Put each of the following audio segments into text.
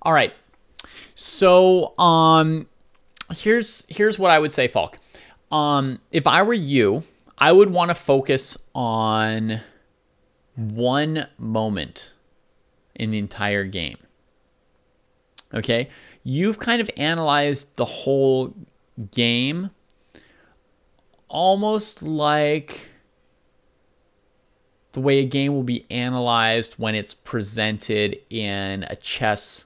All right. So here's what I would say, Falk. If I were you, I would want to focus on one moment in the entire game. Okay? You've kind of analyzed the whole game almost like the way a game will be analyzed when it's presented in a chess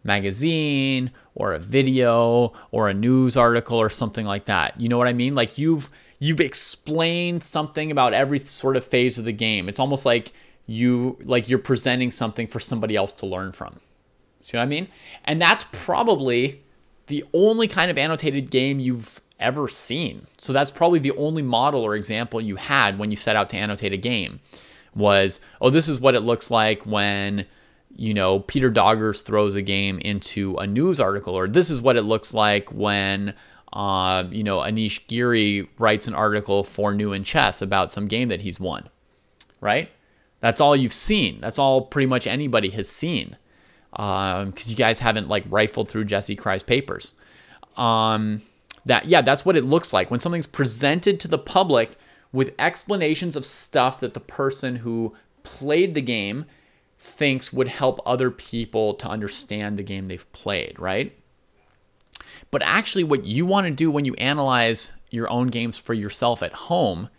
magazine or a video or a news article or something like that. You know what I mean? Like you've explained something about every sort of phase of the game. It's almost like you're presenting something for somebody else to learn from. See what I mean? And that's probably the only kind of annotated game you've ever seen. So that's probably the only model or example you had when you set out to annotate a game was, oh, this is what it looks like when, you know, Peter Doggers throws a game into a news article, or this is what it looks like when, you know, Anish Giri writes an article for New in Chess about some game that he's won, right? That's all you've seen. That's all pretty much anybody has seen. Because you guys haven't like rifled through Jesse Cry's papers. That's what it looks like when something's presented to the public with explanations of stuff that the person who played the game thinks would help other people to understand the game they've played, right? But actually what you want to do when you analyze your own games for yourself at home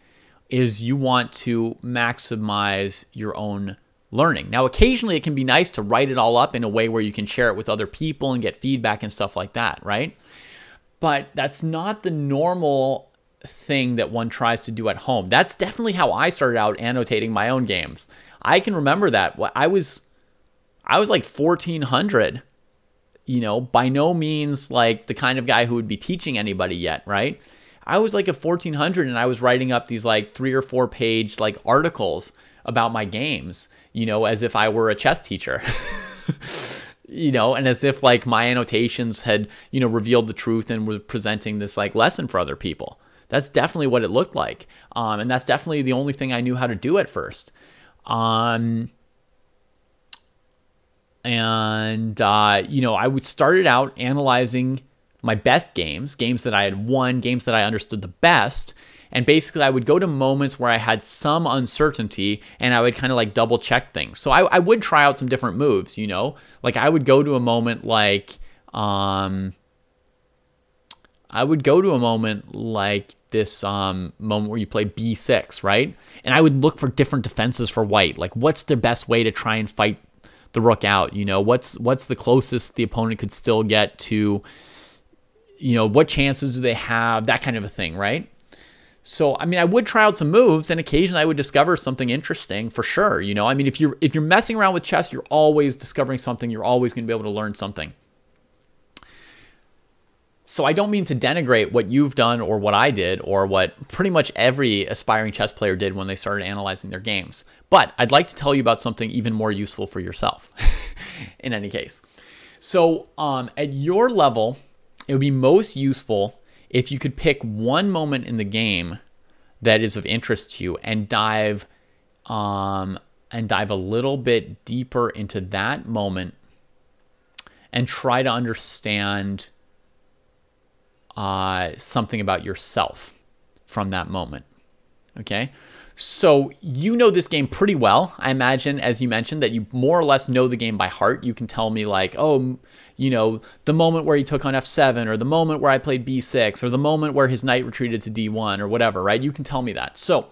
is you want to maximize your own learning. Now, occasionally it can be nice to write it all up in a way where you can share it with other people and get feedback and stuff like that, right? But that's not the normal thing that one tries to do at home. That's definitely how I started out annotating my own games. I can remember that. I was like 1400, you know, by no means like the kind of guy who would be teaching anybody yet, right? I was like a 1400 and I was writing up these like 3 or 4 page like articles about my games, you know, as if I were a chess teacher, you know, and as if like my annotations had, you know, revealed the truth and were presenting this like lesson for other people. That's definitely what it looked like. And that's definitely the only thing I knew how to do at first. You know, I would started out analyzing my best games that I had won, games that I understood the best. And basically I would go to moments where I had some uncertainty and I would kind of like double check things. So I would try out some different moves, you know, like I would go to a moment like, this moment where you play b6, right? And I would look for different defenses for white. Like what's the best way to try and fight the rook out? You know, what's the closest the opponent could still get to, you know, what chances do they have? That kind of a thing, right? So, I mean, I would try out some moves and occasionally I would discover something interesting for sure. You know, I mean, if you're messing around with chess, you're always discovering something. You're always going to be able to learn something. So I don't mean to denigrate what you've done or what I did or what pretty much every aspiring chess player did when they started analyzing their games. But I'd like to tell you about something even more useful for yourself in any case. So at your level, it would be most useful if you could pick one moment in the game that is of interest to you and dive a little bit deeper into that moment and try to understand something about yourself from that moment. Okay? So you know this game pretty well. I imagine, as you mentioned, that you more or less know the game by heart. You can tell me like, oh, you know, the moment where he took on f7 or the moment where I played b6 or the moment where his knight retreated to d1 or whatever, right? You can tell me that. So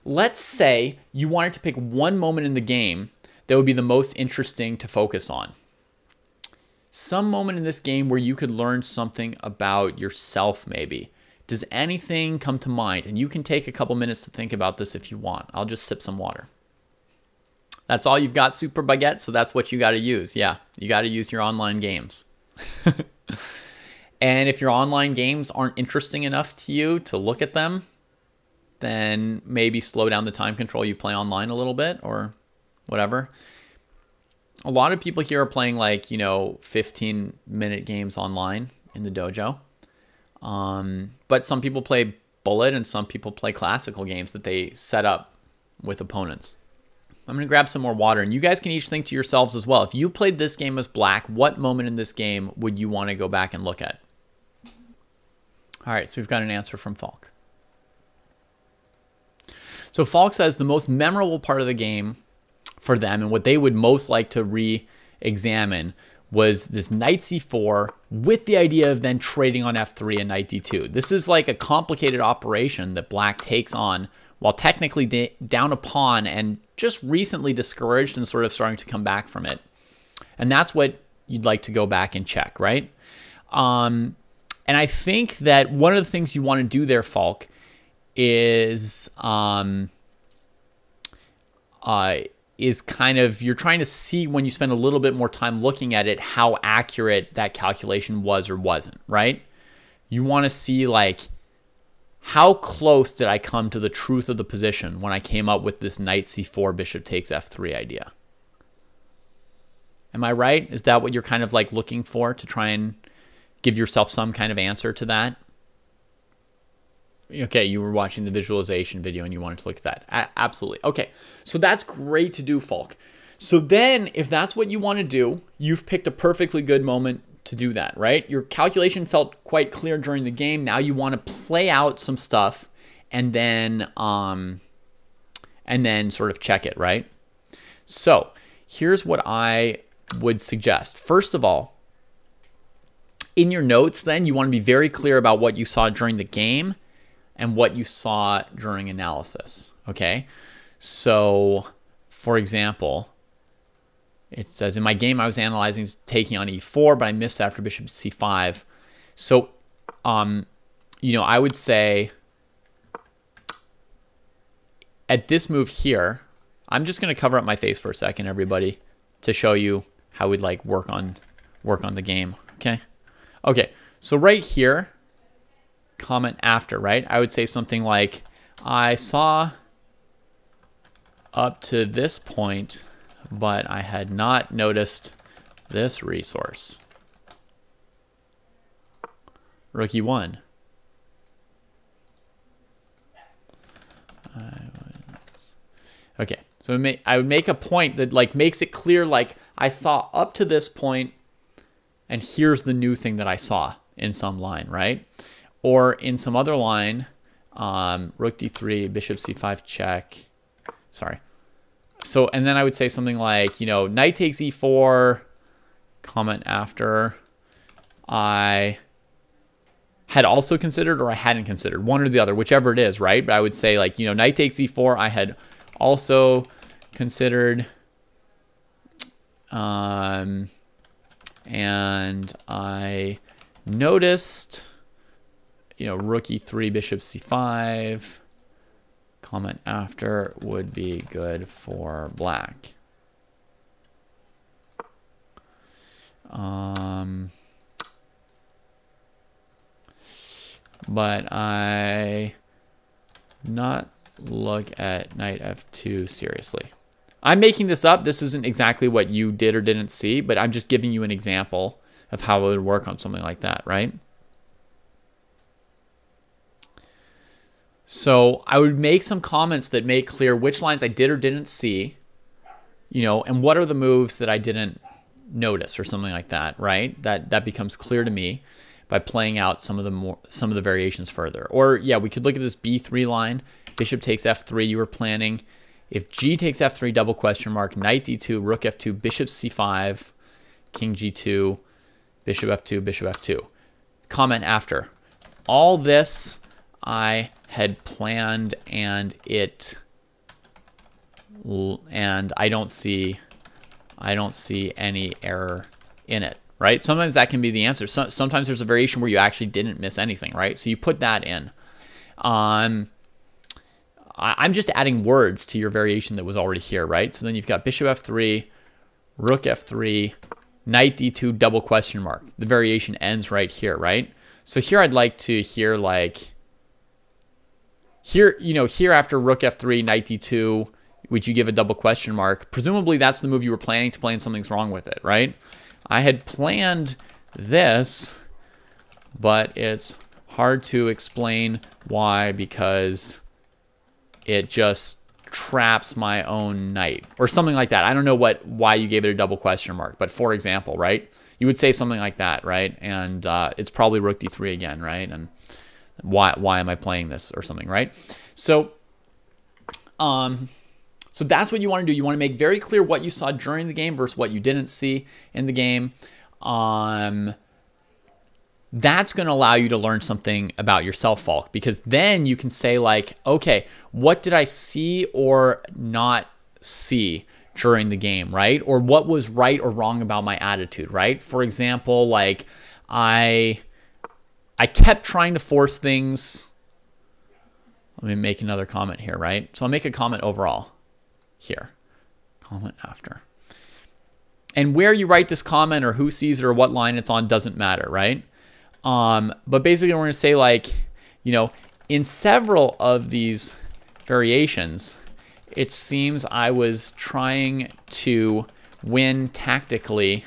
let's say you wanted to pick one moment in the game that would be the most interesting to focus on. Some moment in this game where you could learn something about yourself maybe. Does anything come to mind? And you can take a couple minutes to think about this if you want. I'll just sip some water. That's all you've got, Super Baguette, so that's what you got to use. Yeah, you got to use your online games. And if your online games aren't interesting enough to you to look at them, then maybe slow down the time control you play online a little bit or whatever. A lot of people here are playing like, you know, 15-minute games online in the dojo. But some people play bullet and some people play classical games that they set up with opponents. I'm going to grab some more water, and you guys can each think to yourselves as well. If you played this game as black, what moment in this game would you want to go back and look at? All right, so we've got an answer from Falk. So Falk says the most memorable part of the game for them and what they would most like to re-examine was this knight c4 with the idea of then trading on f3 and knight d2. This is like a complicated operation that black takes on while technically down a pawn and just recently discouraged and sort of starting to come back from it. And that's what you'd like to go back and check, right? And I think that one of the things you want to do there, Falk, is kind of, you're trying to see when you spend a little bit more time looking at it, how accurate that calculation was or wasn't, right? You want to see like, how close did I come to the truth of the position when I came up with this knight c4, bishop takes f3 idea? Am I right? Is that what you're kind of like looking for to try and give yourself some kind of answer to that? Okay, you were watching the visualization video and you wanted to look at that. Absolutely. Okay, so that's great to do, Falk. So then if that's what you want to do, you've picked a perfectly good moment to do that, right? Your calculation felt quite clear during the game. Now you want to play out some stuff and then sort of check it, right? So here's what I would suggest. First of all, in your notes, then you want to be very clear about what you saw during the game and what you saw during analysis, okay? So, for example, it says, in my game, I was analyzing taking on e4, but I missed after bishop c5. So, you know, I would say at this move here, I'm just going to cover up my face for a second, everybody, to show you how we'd like work on the game, okay? Okay, so right here, comment after, right? I would say something like, I saw up to this point, but I had not noticed this resource. Rook e1. Okay, so I would make a point that like makes it clear, like I saw up to this point, and here's the new thing that I saw in some line, right? Or in some other line, rook d3, bishop c5 check. Sorry. So, and then I would say something like, you know, knight takes e4, comment after. I had also considered, or I hadn't considered, one or the other, whichever it is, right? But I would say like, you know, knight takes e4, I had also considered, and I noticed, you know, rook e3, bishop c5, comment after would be good for black. But I not look at knight f2 seriously. I'm making this up. This isn't exactly what you did or didn't see, but I'm just giving you an example of how it would work on something like that, right? So I would make some comments that make clear which lines I did or didn't see, you know, and what are the moves that I didn't notice or something like that, right? That becomes clear to me by playing out some of the variations further. Or yeah, we could look at this b3 line. Bishop takes f3. You were planning if g takes f3 double question mark, knight d2, rook f2, bishop c5, king g2, bishop f2, bishop f2. Comment after. All this I had planned, and I don't see any error in it, right? Sometimes that can be the answer. Sometimes there's a variation where you actually didn't miss anything, right? So you put that in. I'm just adding words to your variation that was already here, right? So then you've got bishop f3, rook f3, knight d2, double question mark. The variation ends right here, right? So here I'd like to hear like, here, you know, here after rook f3, knight d2, would you give a double question mark? Presumably that's the move you were planning to play and something's wrong with it, right? I had planned this, but it's hard to explain why, because it just traps my own knight, or something like that. I don't know why you gave it a double question mark, but for example, right? You would say something like that, right? And it's probably rook d3 again, right? And why am I playing this or something, right? So so that's what you want to do. You want to make very clear what you saw during the game versus what you didn't see in the game. That's going to allow you to learn something about yourself, Falk, because then you can say like, okay, what did I see or not see during the game, right? Or what was right or wrong about my attitude, right? For example, like I kept trying to force things. Let me make another comment here, right? So I'll make a comment overall here, comment after. And where you write this comment or who sees it or what line it's on doesn't matter, right? But basically we're going to say like, you know, in several of these variations, it seems I was trying to win tactically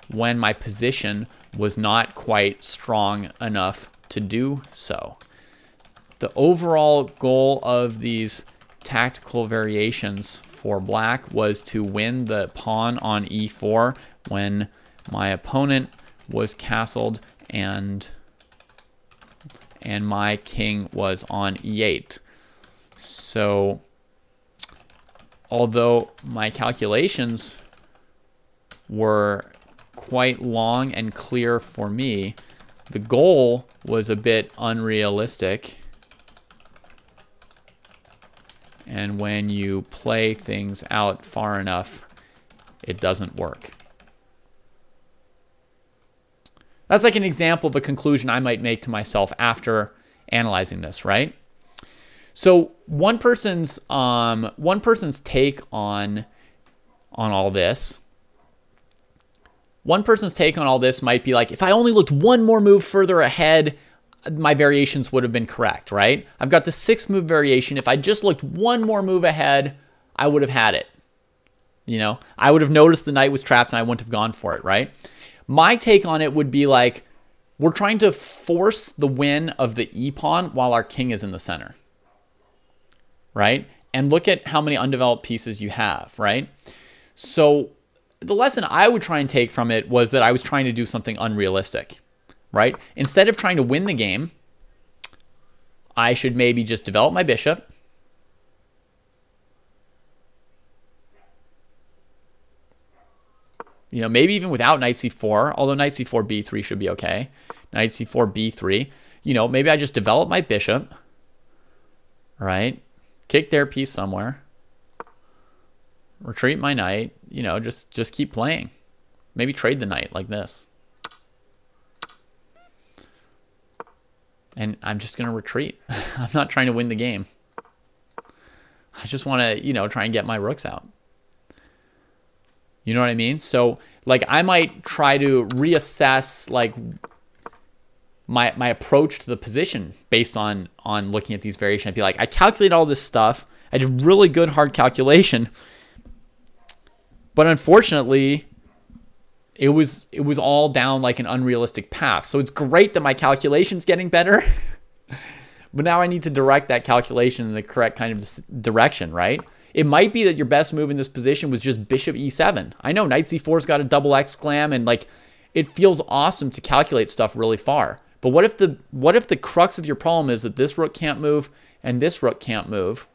when my position was not quite strong enough to do so. The overall goal of these tactical variations for black was to win the pawn on e4 when my opponent was castled and my king was on e8. So although my calculations were quite long and clear for me, the goal was a bit unrealistic. And when you play things out far enough, it doesn't work. That's like an example of a conclusion I might make to myself after analyzing this, right? So one person's take on all this. One person's take on all this might be like, if I only looked one more move further ahead, my variations would have been correct, right? I've got the 6-move variation. If I just looked one more move ahead, I would have had it. You know, I would have noticed the knight was trapped and I wouldn't have gone for it, right? My take on it would be like, we're trying to force the win of the e-pawn while our king is in the center, right? And look at how many undeveloped pieces you have, right? So the lesson I would try and take from it was that I was trying to do something unrealistic, right? Instead of trying to win the game, I should maybe just develop my bishop. You know, maybe even without knight c4, although knight c4, b3 should be okay. Knight c4, b3. You know, maybe I just develop my bishop, right? Kick their piece somewhere. Retreat my knight. You know, just keep playing. Maybe trade the knight like this. And I'm just going to retreat. I'm not trying to win the game. I just want to, you know, try and get my rooks out. You know what I mean? So, like, I might try to reassess, like, my approach to the position based on looking at these variations. I'd be like, I calculate all this stuff. I did really good hard calculation. But unfortunately, it was all down like an unrealistic path. So it's great that my calculation's getting better. But now I need to direct that calculation in the correct kind of direction, right? It might be that your best move in this position was just bishop e7. I know knight c4's got a double exclam, and like it feels awesome to calculate stuff really far. But what if the crux of your problem is that this rook can't move and this rook can't move?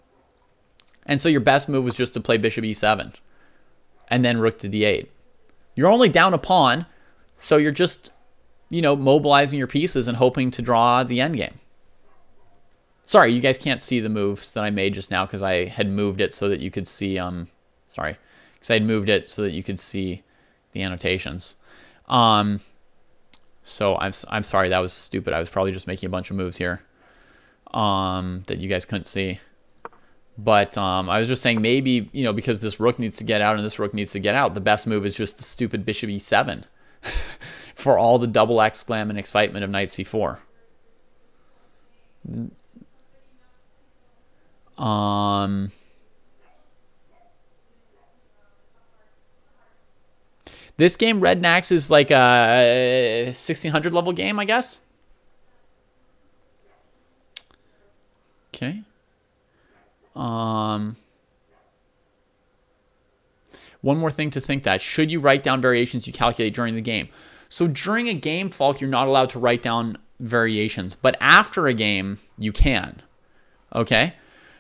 And so your best move was just to play bishop e7 and then rook to d8. You're only down a pawn, so you're just, you know, mobilizing your pieces and hoping to draw the endgame. Sorry, you guys can't see the moves that I made just now because I had moved it so that you could see, because I had moved it so that you could see the annotations. So I'm sorry, that was stupid. I was probably just making a bunch of moves here that you guys couldn't see. But I was just saying maybe, you know, because this rook needs to get out and this rook needs to get out, the best move is just the stupid bishop e7 for all the double exclam and excitement of knight c4. This game, Red Nax, is like a 1600 level game, I guess. Okay. One more thing to think that. Should you write down variations you calculate during the game? So during a game, Falk, you're not allowed to write down variations, but after a game, you can. Okay?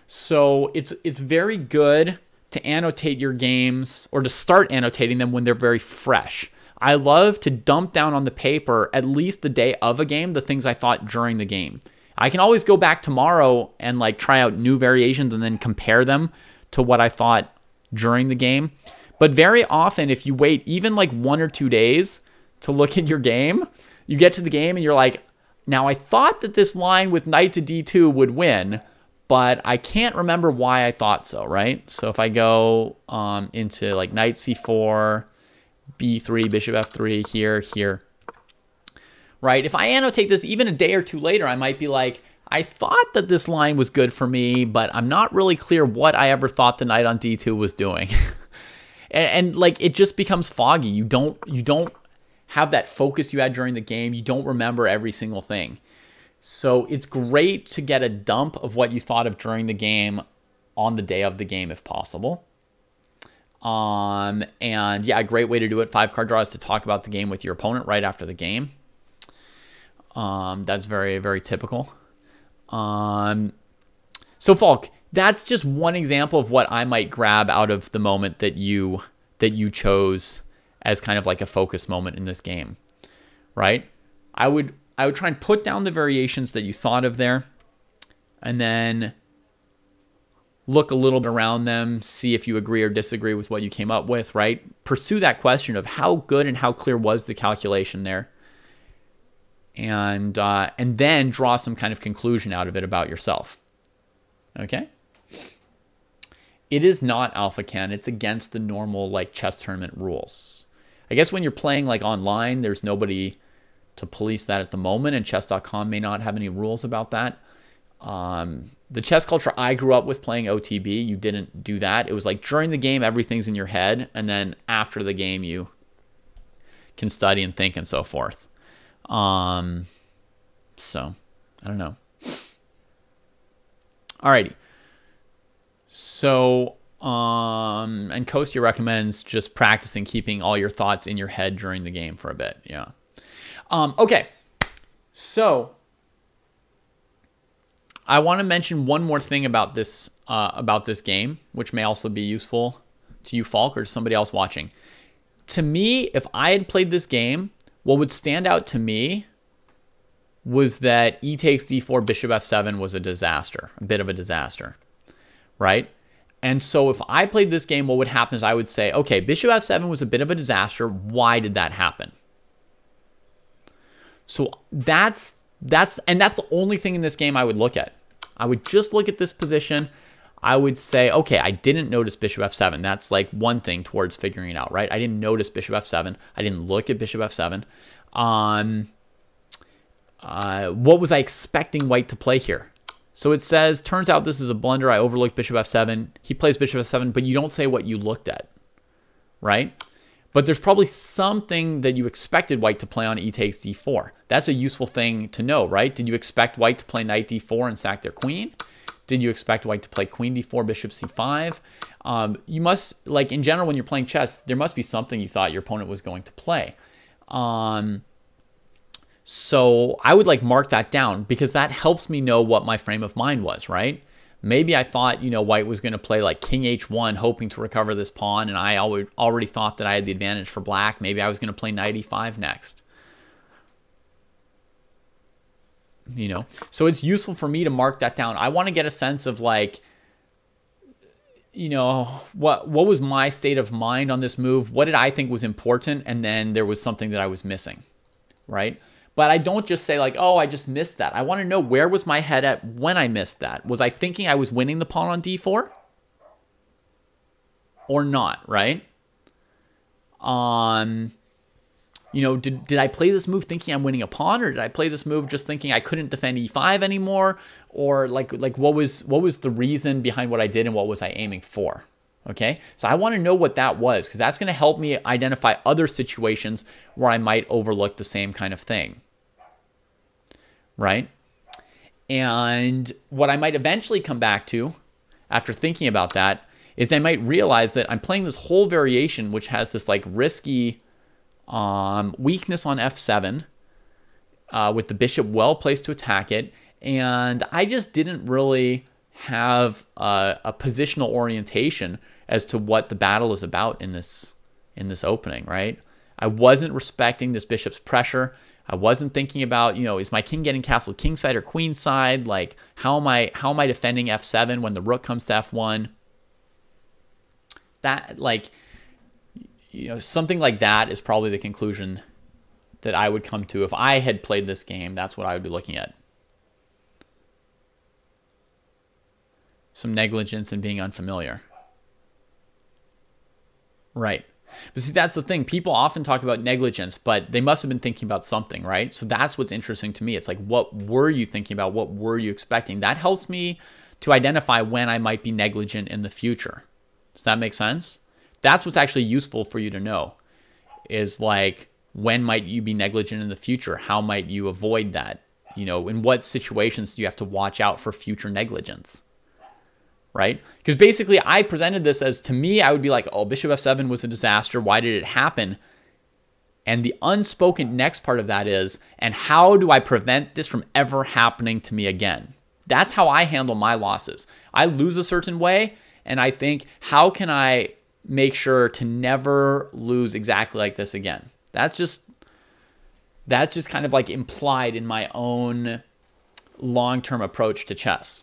So it's very good to annotate your games or to start annotating them when they're very fresh. I love to dump down on the paper at least the day of a game the things I thought during the game. I can always go back tomorrow and like try out new variations and then compare them to what I thought during the game. But very often, if you wait even like 1 or 2 days to look at your game, you get to the game and you're like, now I thought that this line with knight to d2 would win, but I can't remember why I thought so, right? So if I go into like knight c4, b3, bishop f3, here, right? If I annotate this even a day or two later, I might be like, I thought that this line was good for me, but I'm not really clear what I ever thought the knight on d2 was doing. and like it just becomes foggy. You don't have that focus you had during the game. You don't remember every single thing. So it's great to get a dump of what you thought of during the game on the day of the game if possible. And yeah, a great way to do it, 5-card draw, is to talk about the game with your opponent right after the game. That's very, very typical. So Falk, that's just one example of what I might grab out of the moment that you chose as kind of like a focus moment in this game, right? I would try and put down the variations that you thought of there, and then look a little bit around them, see if you agree or disagree with what you came up with, right? Pursue that question of how good and how clear was the calculation there, and then draw some kind of conclusion out of it about yourself. Okay? It is not Alpha Ken. It's against the normal like chess tournament rules. I guess when you're playing like online, there's nobody to police that at the moment, and chess.com may not have any rules about that. The chess culture I grew up with playing OTB, you didn't do that. It was like during the game, everything's in your head, and then after the game, you can study and think and so forth. So, I don't know. Alrighty. So, and Kostya recommends just practicing keeping all your thoughts in your head during the game for a bit. Yeah. Okay. So, I want to mention one more thing about this game, which may also be useful to you, Falk, or to somebody else watching. To me, if I had played this game, what would stand out to me was that e takes d4, bishop f7 was a disaster, a bit of a disaster, right? And so if I played this game, what would happen is I would say, okay, bishop f7 was a bit of a disaster. Why did that happen? So that's the only thing in this game I would look at. I would just look at this position. I would say, okay, I didn't notice bishop f7. That's like one thing towards figuring it out, right? I didn't notice bishop f7. I didn't look at bishop f7. What was I expecting white to play here? So it says, turns out this is a blunder. I overlooked bishop f7. He plays bishop f7, but you don't say what you looked at, right? But there's probably something that you expected white to play on e takes d4. That's a useful thing to know, right? Did you expect white to play knight d4 and sack their queen? Did you expect white to play queen d4, bishop c5? You must, like in general, when you're playing chess, there must be something you thought your opponent was going to play. So I would like mark that down because that helps me know what my frame of mind was, right? Maybe I thought, white was going to play like king h1, hoping to recover this pawn, and I already thought that I had the advantage for black. Maybe I was going to play knight e5 next. So it's useful for me to mark that down. I want to get a sense of like, what was my state of mind on this move? What did I think was important? And then there was something that I was missing, right? But I don't just say like, oh, I just missed that. I want to know, where was my head at when I missed that? Was I thinking I was winning the pawn on d4? Or not, right? Did I play this move thinking I'm winning a pawn, or did I play this move just thinking I couldn't defend e5 anymore? Or like what was the reason behind what I did, and what was I aiming for? Okay, so I want to know what that was, because that's going to help me identify other situations where I might overlook the same kind of thing, right? And what I might eventually come back to after thinking about that is they might realize that I'm playing this whole variation, which has this like risky weakness on f7 with the bishop well placed to attack it. And I just didn't really have a positional orientation as to what the battle is about in this opening, right? I wasn't respecting this bishop's pressure. I wasn't thinking about, is my king getting castled kingside or queenside? Like, how am I defending f7 when the rook comes to f1? That, like, something like that is probably the conclusion that I would come to if I had played this game. That's what I would be looking at. Some negligence and being unfamiliar. Right. But see, that's the thing. People often talk about negligence, but they must have been thinking about something, right? So that's what's interesting to me. It's like, what were you thinking about? What were you expecting? That helps me to identify when I might be negligent in the future. Does that make sense? That's what's actually useful for you to know, is like, when might you be negligent in the future? How might you avoid that? In what situations do you have to watch out for future negligence? Right? Because basically I presented this as, to me, I would be like, oh, bishop f7 was a disaster. Why did it happen? And the unspoken next part of that is, and how do I prevent this from ever happening to me again? That's how I handle my losses. I lose a certain way, and I think, how can I make sure to never lose exactly like this again? That's just kind of like implied in my own long-term approach to chess.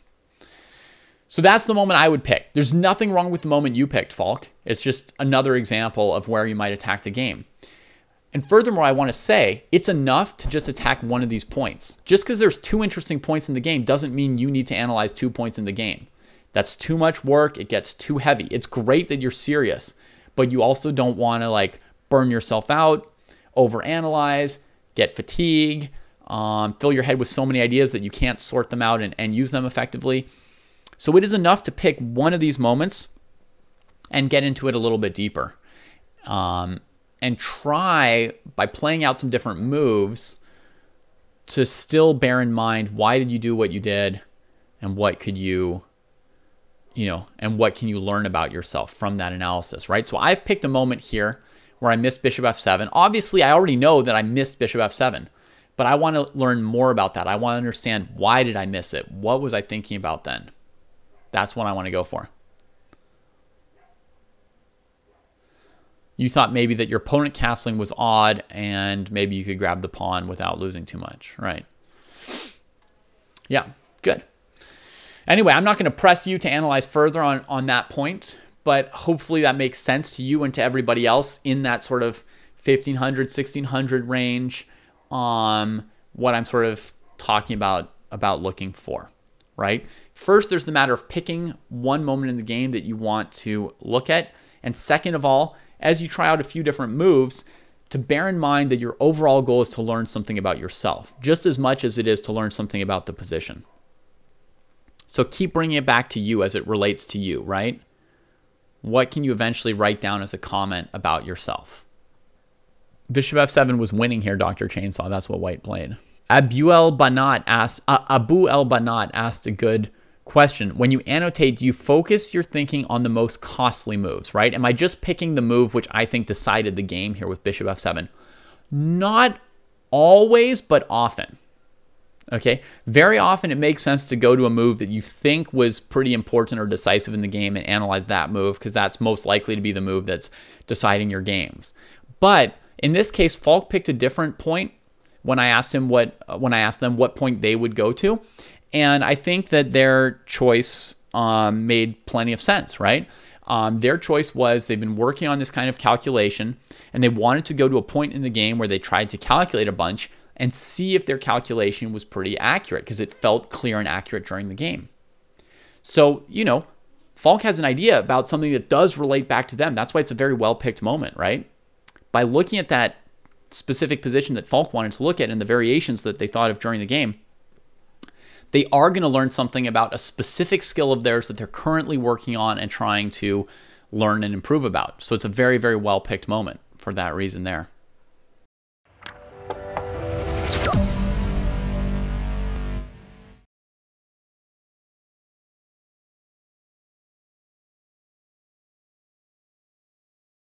So that's the moment I would pick. There's nothing wrong with the moment you picked, Falk. It's just another example of where you might attack the game. And furthermore, I want to say, it's enough to just attack one of these points. Just because there's 2 interesting points in the game doesn't mean you need to analyze 2 points in the game. That's too much work. It gets too heavy. It's great that you're serious, but you also don't want to like burn yourself out, overanalyze, get fatigue, fill your head with so many ideas that you can't sort them out and use them effectively. So it is enough to pick one of these moments and get into it a little bit deeper. And try, by playing out some different moves, to still bear in mind, why did you do what you did, and what could you, and what can you learn about yourself from that analysis, right? So I've picked a moment here where I missed bishop f7. Obviously, I already know that I missed bishop f7, but I want to learn more about that. I want to understand, why did I miss it? What was I thinking about then? That's what I want to go for. You thought maybe that your opponent castling was odd and maybe you could grab the pawn without losing too much, right? Yeah, good. Anyway, I'm not going to press you to analyze further on that point, but hopefully that makes sense to you and to everybody else in that sort of 1500, 1600 range, what I'm sort of talking about looking for, right? First, there's the matter of picking one moment in the game that you want to look at. And second of all, as you try out a few different moves, to bear in mind that your overall goal is to learn something about yourself, just as much as it is to learn something about the position. So keep bringing it back to you as it relates to you, right? What can you eventually write down as a comment about yourself? Bishop f7 was winning here, Dr. Chainsaw. That's what white played. Abu El Banat asked a good question. When you annotate, do you focus your thinking on the most costly moves, right? Am I just picking the move which I think decided the game here with bishop f7? Not always, but often. Okay, very often it makes sense to go to a move that you think was pretty important or decisive in the game and analyze that move, because that's most likely to be the move that's deciding your games. But in this case, Falk picked a different point when I asked them what point they would go to, and I think that their choice made plenty of sense, right? Their choice was, they've been working on this kind of calculation, and they wanted to go to a point in the game where they tried to calculate a bunch and see if their calculation was pretty accurate, because it felt clear and accurate during the game. So, Falk has an idea about something that does relate back to them. That's why it's a very well-picked moment, right? By looking at that specific position that Falk wanted to look at and the variations that they thought of during the game, they are going to learn something about a specific skill of theirs that they're currently working on and trying to learn and improve about. So it's a very, very well-picked moment for that reason there.